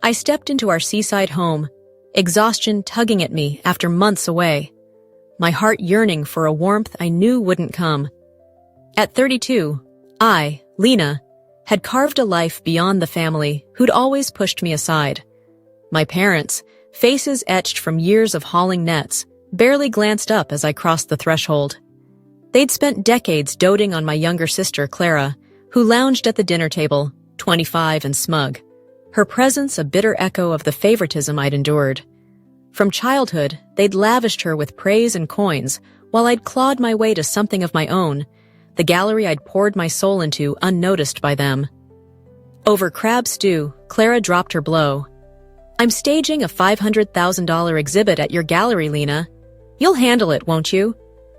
I stepped into our seaside home, exhaustion tugging at me after months away, my heart yearning for a warmth I knew wouldn't come. At 32, I, Lena, had carved a life beyond the family who'd always pushed me aside. My parents, faces etched from years of hauling nets, barely glanced up as I crossed the threshold. They'd spent decades doting on my younger sister, Clara, who lounged at the dinner table, 25 and smug, her presence a bitter echo of the favoritism I'd endured. From childhood, they'd lavished her with praise and coins, while I'd clawed my way to something of my own, the gallery I'd poured my soul into unnoticed by them. Over crab stew, Clara dropped her blow. "I'm staging a $500,000 exhibit at your gallery, Lena. You'll handle it, won't you?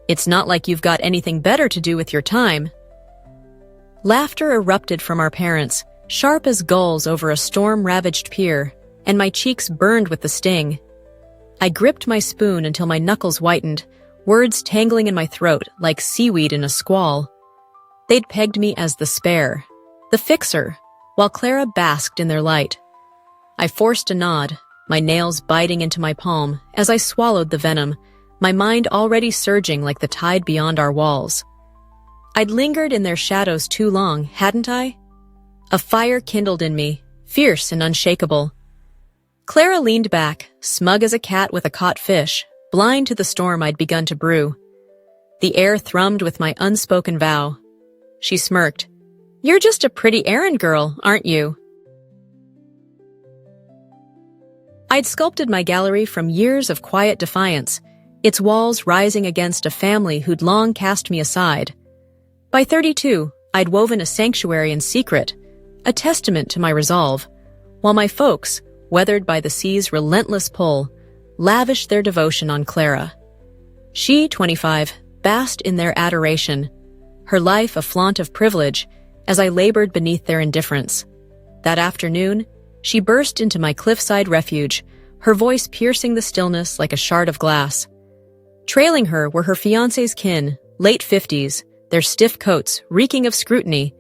It's not like you've got anything better to do with your time." Laughter erupted from our parents, sharp as gulls over a storm-ravaged pier, and my cheeks burned with the sting. I gripped my spoon until my knuckles whitened, words tangling in my throat like seaweed in a squall. They'd pegged me as the spare, the fixer, while Clara basked in their light. I forced a nod, my nails biting into my palm as I swallowed the venom, my mind already surging like the tide beyond our walls. I'd lingered in their shadows too long, hadn't I? A fire kindled in me, fierce and unshakable. Clara leaned back, smug as a cat with a caught fish, blind to the storm I'd begun to brew. The air thrummed with my unspoken vow. She smirked. "You're just a pretty errand girl, aren't you?" I'd sculpted my gallery from years of quiet defiance, its walls rising against a family who'd long cast me aside. By 32, I'd woven a sanctuary in secret, a testament to my resolve, while my folks, weathered by the sea's relentless pull, lavished their devotion on Clara. She, 25, basked in their adoration, her life a flaunt of privilege, as I labored beneath their indifference. That afternoon, she burst into my cliffside refuge, her voice piercing the stillness like a shard of glass. Trailing her were her fiancé's kin, late 50s, their stiff coats reeking of scrutiny,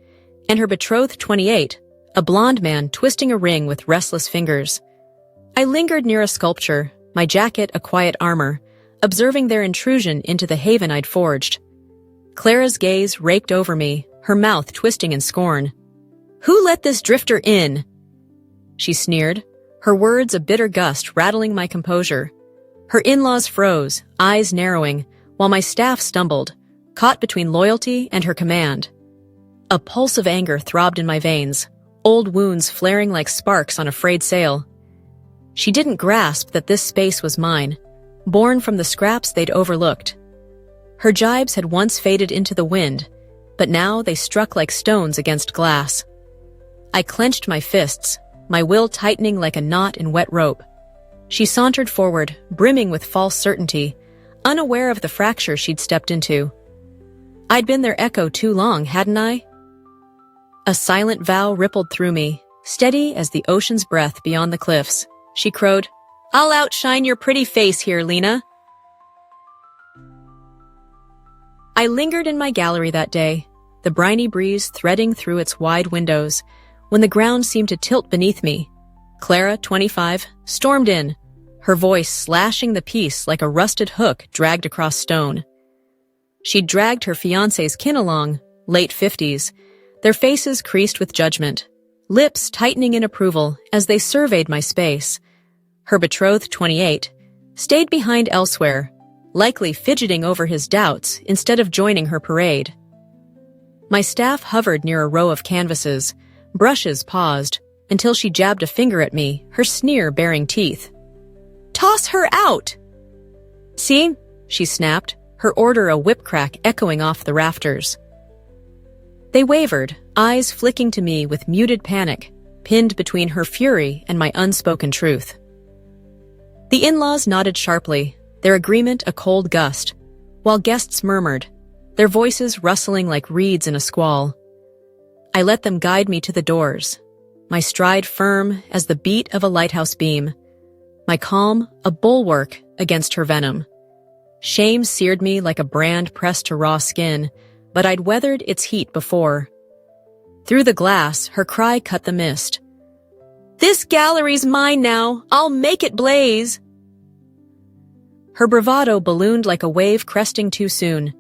and her betrothed 28, a blond man twisting a ring with restless fingers. I lingered near a sculpture, my jacket a quiet armor, observing their intrusion into the haven I'd forged. Clara's gaze raked over me, her mouth twisting in scorn. "Who let this drifter in?" She sneered, her words a bitter gust rattling my composure. Her in-laws froze, eyes narrowing, while my staff stumbled, caught between loyalty and her command. A pulse of anger throbbed in my veins, old wounds flaring like sparks on a frayed sail. She didn't grasp that this space was mine, born from the scraps they'd overlooked. Her jibes had once faded into the wind, but now they struck like stones against glass. I clenched my fists, my will tightening like a knot in wet rope. She sauntered forward, brimming with false certainty, unaware of the fracture she'd stepped into. I'd been their echo too long, hadn't I? A silent vow rippled through me, steady as the ocean's breath beyond the cliffs. She crowed, "I'll outshine your pretty face here, Lena." I lingered in my gallery that day, the briny breeze threading through its wide windows, when the ground seemed to tilt beneath me. Clara, 25, stormed in, her voice slashing the peace like a rusted hook dragged across stone. She'd dragged her fiancé's kin along, late 50s, their faces creased with judgment, lips tightening in approval as they surveyed my space. Her betrothed, 28, stayed behind elsewhere, likely fidgeting over his doubts instead of joining her parade. My staff hovered near a row of canvases, brushes paused, until she jabbed a finger at me, her sneer baring teeth. "Toss her out!" "See?" she snapped, her order a whip crack echoing off the rafters. They wavered, eyes flicking to me with muted panic, pinned between her fury and my unspoken truth. The in-laws nodded sharply, their agreement a cold gust, while guests murmured, their voices rustling like reeds in a squall. I let them guide me to the doors, my stride firm as the beat of a lighthouse beam, my calm a bulwark against her venom. Shame seared me like a brand pressed to raw skin, but I'd weathered its heat before. Through the glass, her cry cut the mist. "This gallery's mine now. I'll make it blaze." Her bravado ballooned like a wave cresting too soon.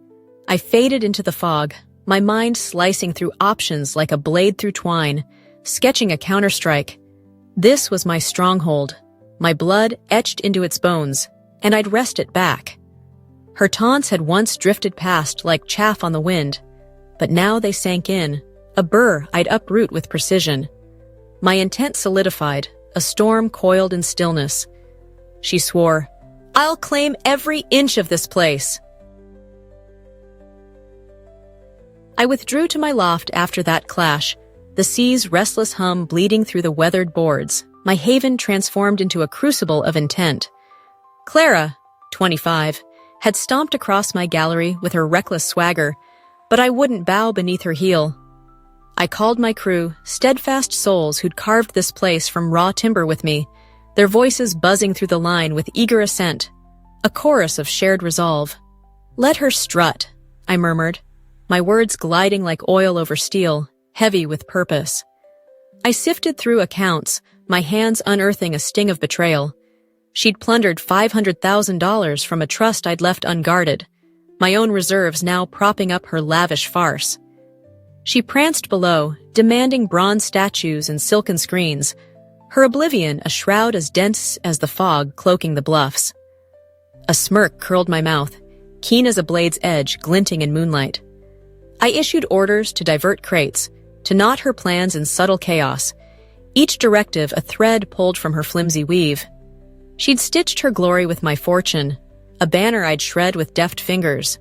I faded into the fog, my mind slicing through options like a blade through twine, sketching a counterstrike. This was my stronghold, my blood etched into its bones, and I'd wrest it back. Her taunts had once drifted past like chaff on the wind, but now they sank in, a burr I'd uproot with precision. My intent solidified, a storm coiled in stillness. She swore, "I'll claim every inch of this place." I withdrew to my loft after that clash, the sea's restless hum bleeding through the weathered boards, my haven transformed into a crucible of intent. Clara, 25, had stomped across my gallery with her reckless swagger, but I wouldn't bow beneath her heel. I called my crew, steadfast souls who'd carved this place from raw timber with me, their voices buzzing through the line with eager assent, a chorus of shared resolve. "Let her strut," I murmured, my words gliding like oil over steel, heavy with purpose. I sifted through accounts, my hands unearthing a sting of betrayal. She'd plundered $500,000 from a trust I'd left unguarded, my own reserves now propping up her lavish farce. She pranced below, demanding bronze statues and silken screens, her oblivion a shroud as dense as the fog cloaking the bluffs. A smirk curled my mouth, keen as a blade's edge glinting in moonlight. I issued orders to divert crates, to knot her plans in subtle chaos, each directive a thread pulled from her flimsy weave. She'd stitched her glory with my fortune, a banner I'd shred with deft fingers.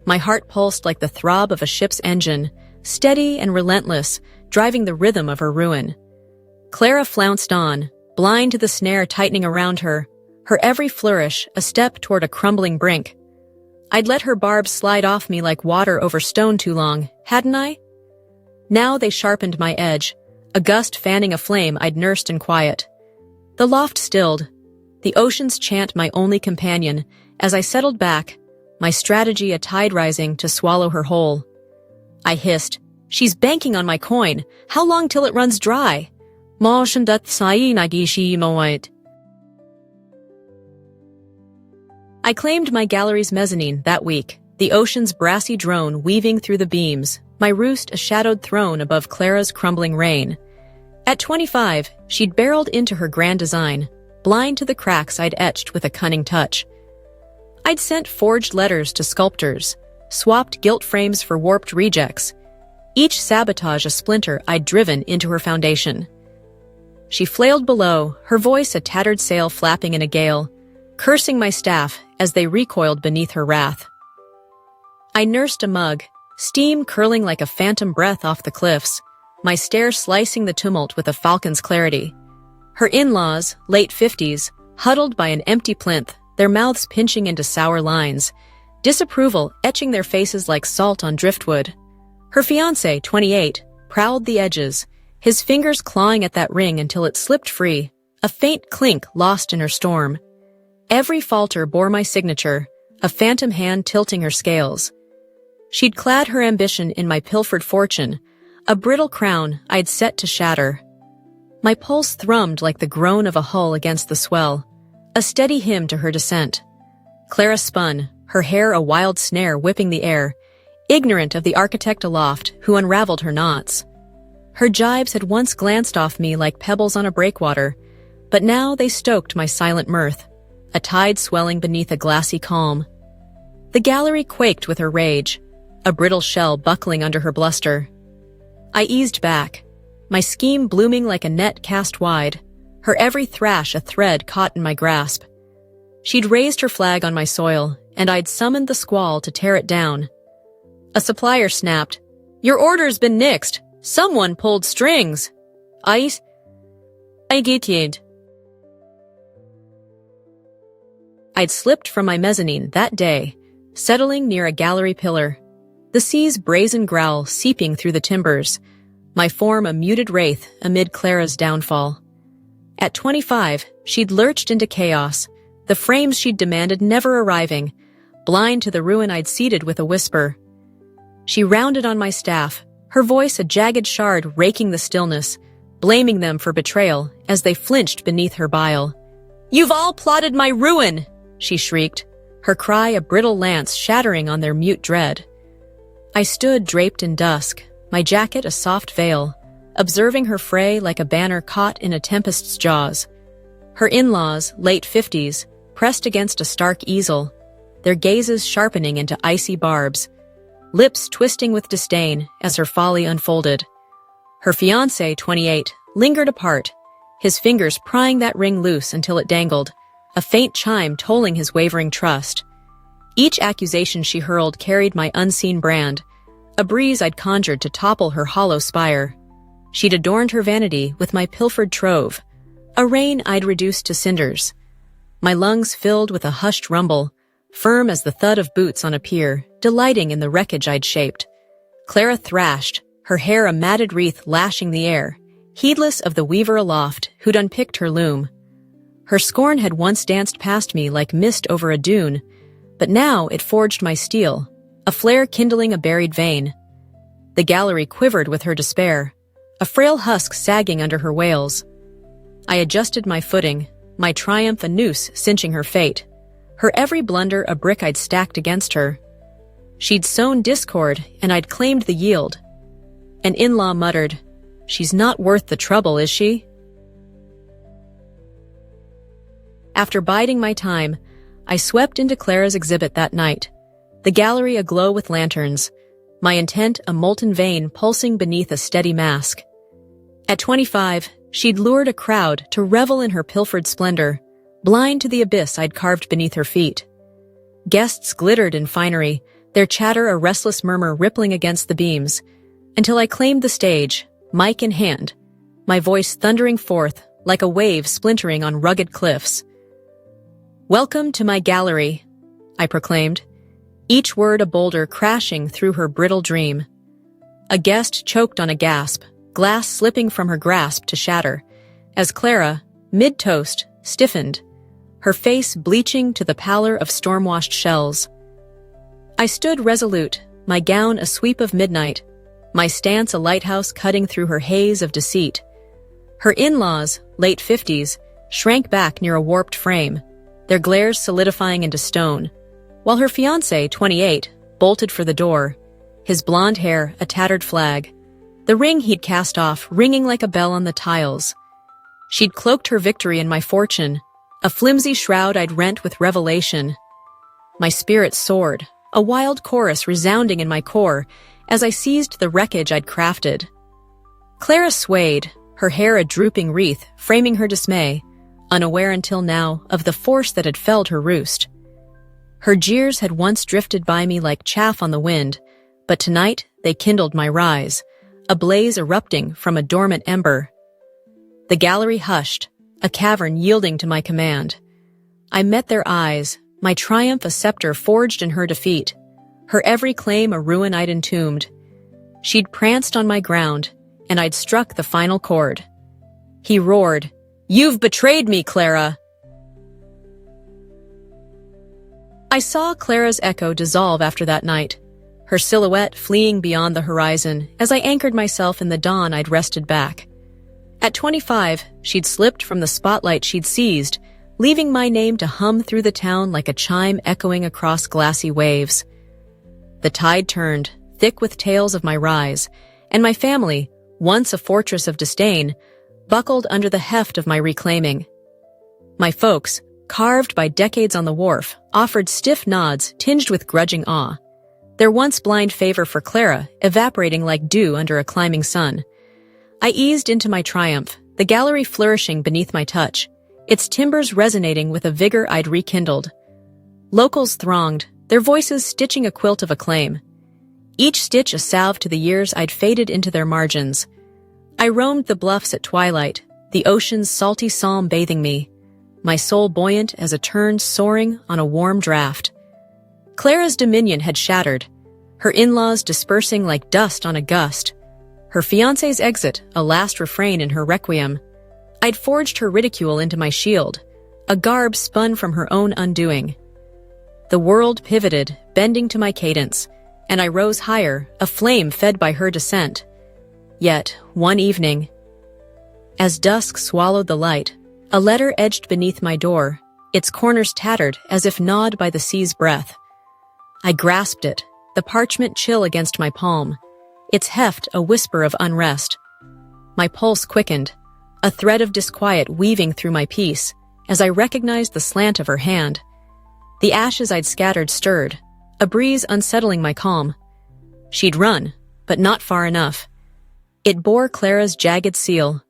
My heart pulsed like the throb of a ship's engine, steady and relentless, driving the rhythm of her ruin. Clara flounced on, blind to the snare tightening around her, her every flourish a step toward a crumbling brink. I'd let her barbs slide off me like water over stone too long, hadn't I? Now they sharpened my edge, a gust fanning a flame I'd nursed in quiet. The loft stilled, the ocean's chant my only companion, as I settled back, my strategy a tide rising to swallow her whole. I hissed, "She's banking on my coin. How long till it runs dry?" I claimed my gallery's mezzanine that week, the ocean's brassy drone weaving through the beams, my roost a shadowed throne above Clara's crumbling reign. At 25, she'd barreled into her grand design, blind to the cracks I'd etched with a cunning touch. I'd sent forged letters to sculptors, swapped gilt frames for warped rejects, each sabotage a splinter I'd driven into her foundation. She flailed below, her voice a tattered sail flapping in a gale, cursing my staff as they recoiled beneath her wrath. I nursed a mug, steam curling like a phantom breath off the cliffs, my stare slicing the tumult with a falcon's clarity. Her in-laws, late 50s, huddled by an empty plinth, their mouths pinching into sour lines, disapproval etching their faces like salt on driftwood. Her fiancé, 28, prowled the edges, his fingers clawing at that ring until it slipped free, a faint clink lost in her storm. Every falter bore my signature, a phantom hand tilting her scales. She'd clad her ambition in my pilfered fortune, a brittle crown I'd set to shatter. My pulse thrummed like the groan of a hull against the swell, a steady hymn to her descent. Clara spun, her hair a wild snare whipping the air, ignorant of the architect aloft who unraveled her knots. Her jibes had once glanced off me like pebbles on a breakwater, but now they stoked my silent mirth, a tide swelling beneath a glassy calm. The gallery quaked with her rage, a brittle shell buckling under her bluster. I eased back, my scheme blooming like a net cast wide, her every thrash a thread caught in my grasp. She'd raised her flag on my soil, and I'd summoned the squall to tear it down. A supplier snapped, "Your order's been nixed. Someone pulled strings." I get it. I'd slipped from my mezzanine that day, settling near a gallery pillar, the sea's brazen growl seeping through the timbers, my form a muted wraith amid Clara's downfall. At 25, she'd lurched into chaos, the frames she'd demanded never arriving, blind to the ruin I'd seeded with a whisper. She rounded on my staff, her voice a jagged shard raking the stillness, blaming them for betrayal as they flinched beneath her bile. "You've all plotted my ruin!" she shrieked, her cry a brittle lance shattering on their mute dread. I stood draped in dusk, my jacket a soft veil, observing her fray like a banner caught in a tempest's jaws. Her in-laws, late 50s, pressed against a stark easel, their gazes sharpening into icy barbs, lips twisting with disdain as her folly unfolded. Her fiancé, 28, lingered apart, his fingers prying that ring loose until it dangled, a faint chime tolling his wavering trust. Each accusation she hurled carried my unseen brand, a breeze I'd conjured to topple her hollow spire. She'd adorned her vanity with my pilfered trove, a rain I'd reduced to cinders. My lungs filled with a hushed rumble, firm as the thud of boots on a pier, delighting in the wreckage I'd shaped. Clara thrashed, her hair a matted wreath lashing the air, heedless of the weaver aloft who'd unpicked her loom. Her scorn had once danced past me like mist over a dune, but now it forged my steel, a flare kindling a buried vein. The gallery quivered with her despair, a frail husk sagging under her wails. I adjusted my footing, my triumph a noose cinching her fate, her every blunder a brick I'd stacked against her. She'd sown discord, and I'd claimed the yield. An in-law muttered, "She's not worth the trouble, is she?" After biding my time, I swept into Clara's exhibit that night, the gallery aglow with lanterns, my intent a molten vein pulsing beneath a steady mask. At 25, she'd lured a crowd to revel in her pilfered splendor, blind to the abyss I'd carved beneath her feet. Guests glittered in finery, their chatter a restless murmur rippling against the beams, until I claimed the stage, mic in hand, my voice thundering forth like a wave splintering on rugged cliffs. "Welcome to my gallery," I proclaimed, each word a boulder crashing through her brittle dream. A guest choked on a gasp, glass slipping from her grasp to shatter, as Clara, mid-toast, stiffened, her face bleaching to the pallor of storm-washed shells. I stood resolute, my gown a sweep of midnight, my stance a lighthouse cutting through her haze of deceit. Her in-laws, late 50s, shrank back near a warped frame, their glares solidifying into stone, while her fiancé, 28, bolted for the door, his blonde hair a tattered flag, the ring he'd cast off ringing like a bell on the tiles. She'd cloaked her victory in my fortune, a flimsy shroud I'd rent with revelation. My spirit soared, a wild chorus resounding in my core as I seized the wreckage I'd crafted. Clara swayed, her hair a drooping wreath framing her dismay, unaware until now of the force that had felled her roost. Her jeers had once drifted by me like chaff on the wind, but tonight they kindled my rise, a blaze erupting from a dormant ember. The gallery hushed, a cavern yielding to my command. I met their eyes, my triumph a scepter forged in her defeat, her every claim a ruin I'd entombed. She'd pranced on my ground, and I'd struck the final chord. He roared, "You've betrayed me, Clara!" I saw Clara's echo dissolve after that night, her silhouette fleeing beyond the horizon as I anchored myself in the dawn I'd wrested back. At 25, she'd slipped from the spotlight she'd seized, leaving my name to hum through the town like a chime echoing across glassy waves. The tide turned, thick with tales of my rise, and my family, once a fortress of disdain, buckled under the heft of my reclaiming. My folks, carved by decades on the wharf, offered stiff nods tinged with grudging awe, their once blind favor for Clara evaporating like dew under a climbing sun. I eased into my triumph, the gallery flourishing beneath my touch, its timbers resonating with a vigor I'd rekindled. Locals thronged, their voices stitching a quilt of acclaim, each stitch a salve to the years I'd faded into their margins. I roamed the bluffs at twilight, the ocean's salty psalm bathing me, my soul buoyant as a tern soaring on a warm draft. Clara's dominion had shattered, her in-laws dispersing like dust on a gust, her fiancé's exit a last refrain in her requiem. I'd forged her ridicule into my shield, a garb spun from her own undoing. The world pivoted, bending to my cadence, and I rose higher, a flame fed by her descent. Yet, one evening, As dusk swallowed the light, a letter edged beneath my door, its corners tattered as if gnawed by the sea's breath. I grasped it, the parchment chill against my palm, its heft a whisper of unrest. My pulse quickened, a thread of disquiet weaving through my peace as I recognized the slant of her hand. The ashes I'd scattered stirred, a breeze unsettling my calm. She'd run, but not far enough. It bore Clara's jagged seal.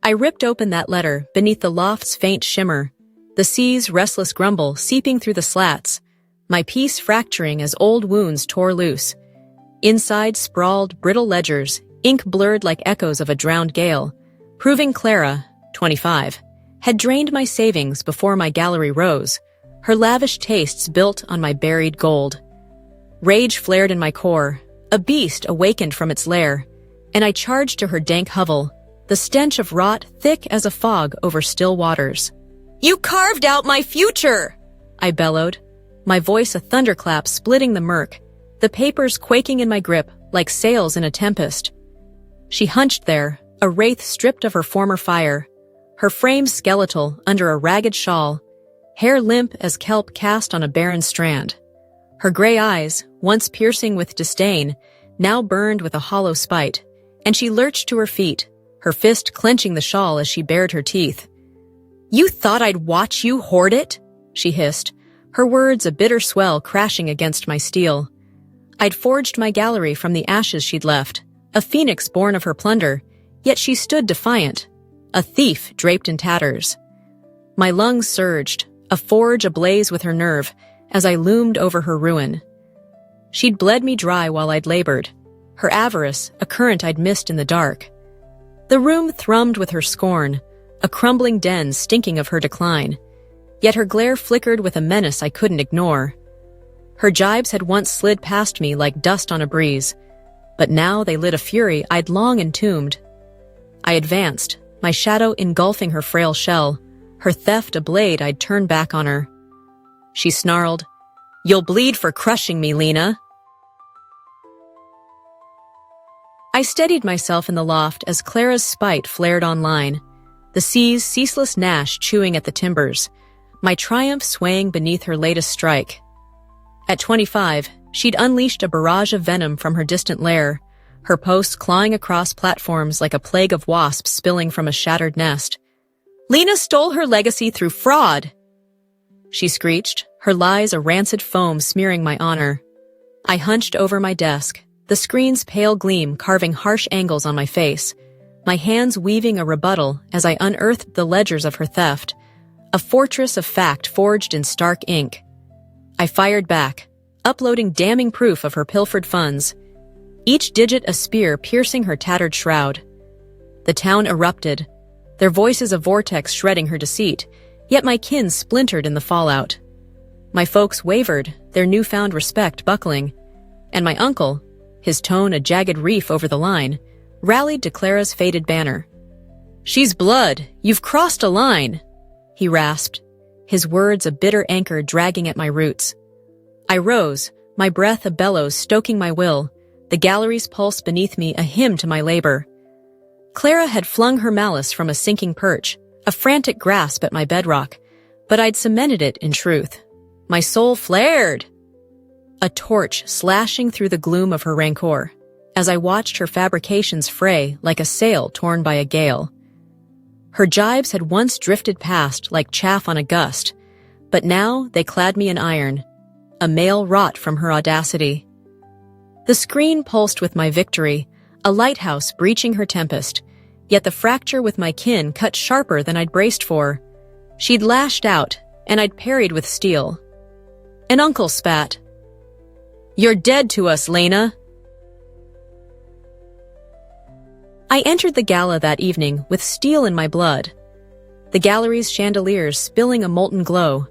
I ripped open that letter beneath the loft's faint shimmer, the sea's restless grumble seeping through the slats, my peace fracturing as old wounds tore loose. Inside sprawled brittle ledgers, ink blurred like echoes of a drowned gale, proving Clara, 25, had drained my savings before my gallery rose, her lavish tastes built on my buried gold. Rage flared in my core, a beast awakened from its lair, and I charged to her dank hovel, the stench of rot thick as a fog over still waters. "You carved out my future!" I bellowed, my voice a thunderclap splitting the murk, the papers quaking in my grip like sails in a tempest. She hunched there, a wraith stripped of her former fire, her frame skeletal under a ragged shawl, hair limp as kelp cast on a barren strand. Her gray eyes, once piercing with disdain, now burned with a hollow spite, and she lurched to her feet, her fist clenching the shawl as she bared her teeth. "You thought I'd watch you hoard it?" she hissed, her words a bitter swell crashing against my steel. I'd forged my gallery from the ashes she'd left, a phoenix born of her plunder, yet she stood defiant, a thief draped in tatters. My lungs surged, a forge ablaze with her nerve, as I loomed over her ruin. She'd bled me dry while I'd labored, her avarice a current I'd missed in the dark. The room thrummed with her scorn, a crumbling den stinking of her decline, yet her glare flickered with a menace I couldn't ignore. Her jibes had once slid past me like dust on a breeze, but now they lit a fury I'd long entombed. I advanced, my shadow engulfing her frail shell, her theft a blade I'd turn back on her. She snarled, "You'll bleed for crushing me, Lena." I steadied myself in the loft as Clara's spite flared online, the sea's ceaseless gnash chewing at the timbers, my triumph swaying beneath her latest strike. At 25, she'd unleashed a barrage of venom from her distant lair, her posts clawing across platforms like a plague of wasps spilling from a shattered nest. "Lena stole her legacy through fraud," she screeched, her lies a rancid foam smearing my honor. I hunched over my desk, the screen's pale gleam carving harsh angles on my face, my hands weaving a rebuttal as I unearthed the ledgers of her theft, a fortress of fact forged in stark ink. I fired back, uploading damning proof of her pilfered funds, each digit a spear piercing her tattered shroud. The town erupted, their voices a vortex shredding her deceit, yet my kin splintered in the fallout. My folks wavered, their newfound respect buckling, and my uncle, his tone a jagged reef over the line, rallied to Clara's faded banner. "She's blood, you've crossed a line," he rasped, his words a bitter anchor dragging at my roots. I rose, my breath a bellows stoking my will, the gallery's pulse beneath me a hymn to my labor. Clara had flung her malice from a sinking perch, a frantic grasp at my bedrock, but I'd cemented it in truth. My soul flared, a torch slashing through the gloom of her rancor, as I watched her fabrications fray like a sail torn by a gale. Her jibes had once drifted past like chaff on a gust, but now they clad me in iron, a mail wrought from her audacity. The screen pulsed with my victory, a lighthouse breaching her tempest, yet the fracture with my kin cut sharper than I'd braced for. She'd lashed out, and I'd parried with steel. An uncle spat, "You're dead to us, Lena." I entered the gala that evening with steel in my blood, the gallery's chandeliers spilling a molten glow,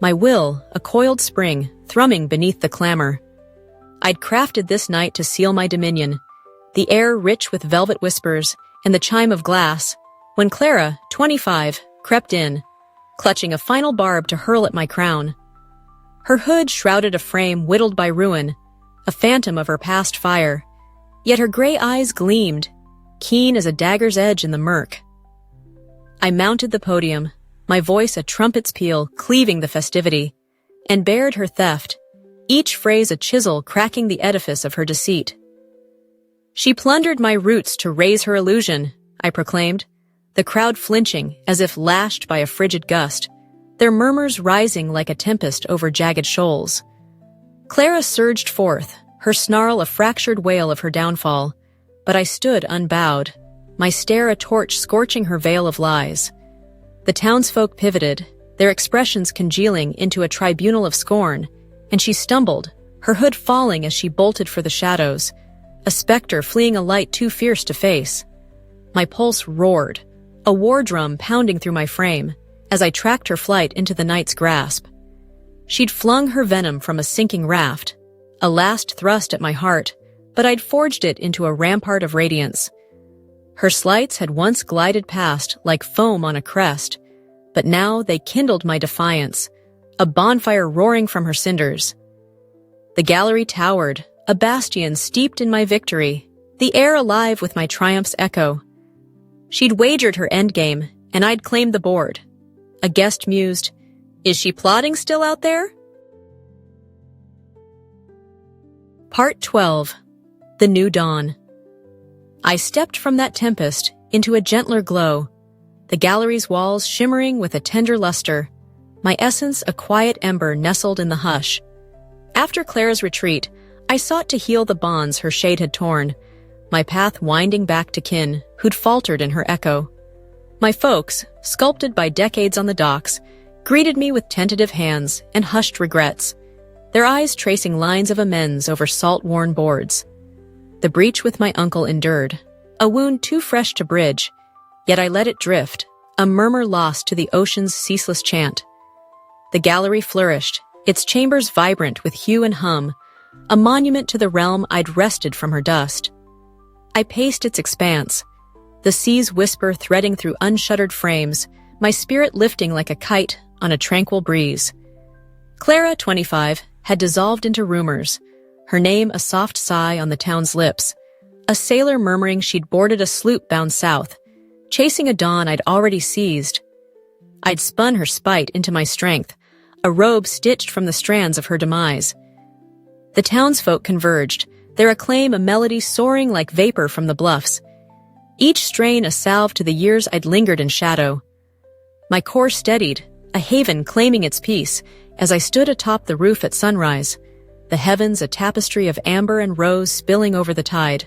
my will a coiled spring thrumming beneath the clamor. I'd crafted this night to seal my dominion, the air rich with velvet whispers and the chime of glass, when Clara, 25, crept in, clutching a final barb to hurl at my crown. Her hood shrouded a frame whittled by ruin, a phantom of her past fire, Yet her gray eyes gleamed, keen as a dagger's edge in the murk. I mounted the podium, my voice a trumpet's peal cleaving the festivity, and bared her theft, each phrase a chisel cracking the edifice of her deceit. She plundered my roots to raise her illusion, I proclaimed, the crowd flinching as if lashed by a frigid gust, their murmurs rising like a tempest over jagged shoals. Clara surged forth, her snarl a fractured wail of her downfall, but I stood unbowed, my stare a torch scorching her veil of lies. The townsfolk pivoted, their expressions congealing into a tribunal of scorn, and she stumbled, her hood falling as she bolted for the shadows, a specter fleeing a light too fierce to face. My pulse roared, a war drum pounding through my frame, as I tracked her flight into the night's grasp. She'd flung her venom from a sinking raft, a last thrust at my heart, but I'd forged it into a rampart of radiance. Her sleights had once glided past like foam on a crest, but now they kindled my defiance, a bonfire roaring from her cinders. The gallery towered, a bastion steeped in my victory, the air alive with my triumph's echo. She'd wagered her endgame, and I'd claimed the board. A guest mused, "Is she plotting still out there?" Part 12. The New Dawn. I stepped from that tempest into a gentler glow, the gallery's walls shimmering with a tender luster, my essence a quiet ember nestled in the hush. After Clara's retreat, I sought to heal the bonds her shade had torn, my path winding back to kin who'd faltered in her echo. My folks, sculpted by decades on the docks, greeted me with tentative hands and hushed regrets, their eyes tracing lines of amends over salt-worn boards. The breach with my uncle endured, a wound too fresh to bridge, yet I let it drift, a murmur lost to the ocean's ceaseless chant. The gallery flourished, its chambers vibrant with hue and hum, a monument to the realm I'd wrested from her dust. I paced its expanse, the sea's whisper threading through unshuttered frames, my spirit lifting like a kite on a tranquil breeze. Clara, 25, had dissolved into rumors, her name a soft sigh on the town's lips, a sailor murmuring she'd boarded a sloop bound south, chasing a dawn I'd already seized. I'd spun her spite into my strength, a robe stitched from the strands of her demise. The townsfolk converged, their acclaim a melody soaring like vapor from the bluffs, each strain a salve to the years I'd lingered in shadow. My core steadied, a haven claiming its peace, as I stood atop the roof at sunrise, the heavens a tapestry of amber and rose spilling over the tide.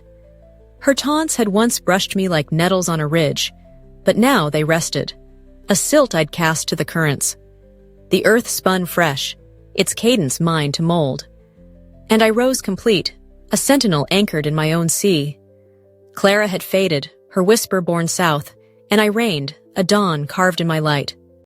Her taunts had once brushed me like nettles on a ridge, but now they rested, a silt I'd cast to the currents. The earth spun fresh, its cadence mine to mold. And I rose complete, a sentinel anchored in my own sea. Clara had faded, her whisper borne south, and I reigned, a dawn carved in my light.